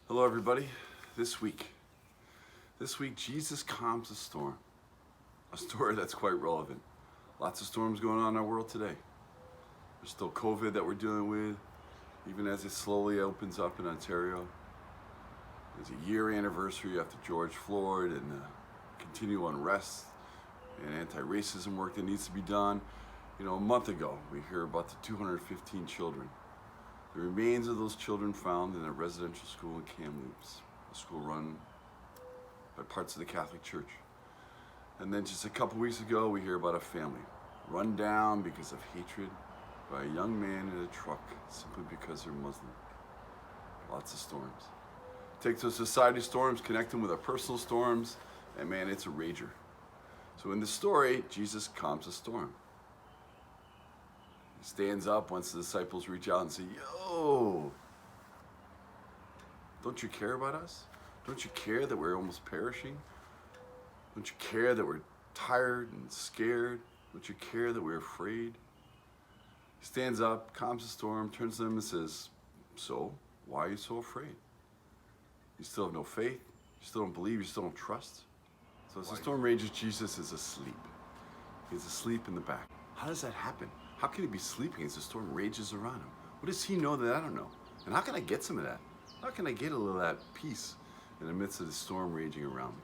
Hello everybody. This week Jesus calms a storm. A story that's quite relevant. Lots of storms going on in our world today. There's still COVID that we're dealing with, even as it slowly opens up in Ontario. There's a year anniversary after George Floyd and the continual unrest and anti-racism work that needs to be done. A month ago, we hear about the 215 children. The remains of those children found in a residential school in Kamloops, a school run by parts of the Catholic Church. And then just a couple weeks ago, we hear about a family run down because of hatred by a young man in a truck simply because they're Muslim. Lots of storms. Take those society storms, connect them with our personal storms, and man, it's a rager. So in the story, Jesus calms a storm. He stands up once the disciples reach out and say, "Yo, don't you care about us? Don't you care that we're almost perishing? Don't you care that we're tired and scared? Don't you care that we're afraid?" He stands up, calms the storm, turns to them and says, "So, why are you so afraid? You still have no faith? You still don't believe? You still don't trust?" So as the storm rages, Jesus is asleep. He's asleep in the back. How does that happen? How can he be sleeping as the storm rages around him? What does he know that I don't know? And how can I get some of that? How can I get a little of that peace in the midst of the storm raging around me?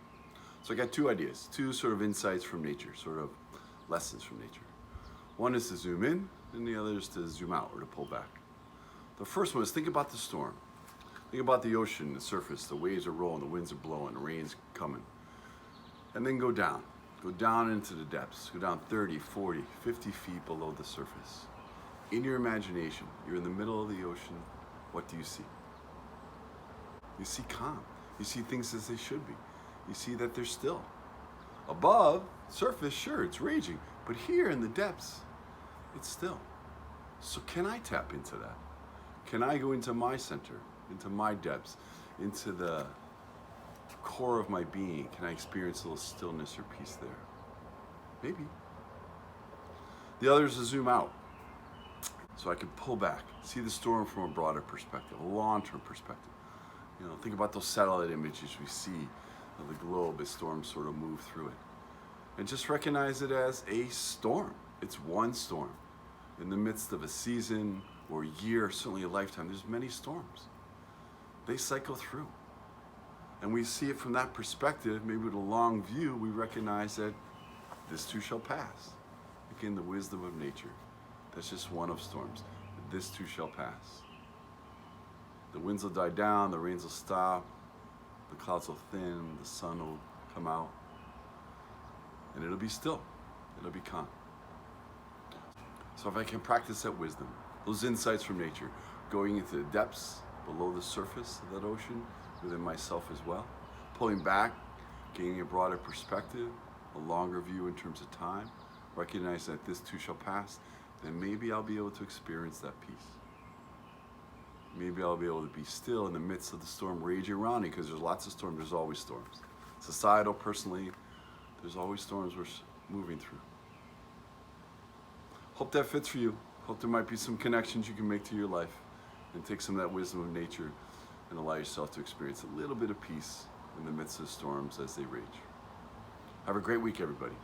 So I got two ideas, two sort of insights from nature, sort of lessons from nature. One is to zoom in, and the other is to zoom out or to pull back. The first one is think about the storm. Think about the ocean, the surface, the waves are rolling, the winds are blowing, the rain's coming. And then go down. Go down into the depths. Go down 30, 40, 50 feet below the surface. In your imagination, you're in the middle of the ocean. What do you see? You see calm. You see things as they should be. You see that they're still. Above, surface, sure, it's raging. But here in the depths, it's still. So can I tap into that? Can I go into my center, into my depths, into the core of my being? Can I experience a little stillness or peace there? Maybe. The other is to zoom out, so I can pull back, see the storm from a broader perspective, a long-term perspective. Think about those satellite images we see of the globe as storms sort of move through it. And just recognize it as a storm. It's one storm. In the midst of a season or a year, certainly a lifetime, there's many storms. They cycle through. And we see it from that perspective, maybe with a long view, we recognize that this too shall pass. Again, the wisdom of nature. That's just one of storms. This too shall pass. The winds will die down, the rains will stop, the clouds will thin, the sun will come out, and it'll be still. It'll be calm. So if I can practice that wisdom, those insights from nature, going into the depths, below the surface of that ocean, within myself as well, pulling back, gaining a broader perspective, a longer view in terms of time, recognize that this too shall pass, then maybe I'll be able to experience that peace. Maybe I'll be able to be still in the midst of the storm raging around me, because there's lots of storms, there's always storms. Societal, personally, there's always storms we're moving through. Hope that fits for you. Hope there might be some connections you can make to your life and take some of that wisdom of nature and allow yourself to experience a little bit of peace in the midst of storms as they rage. Have a great week, everybody.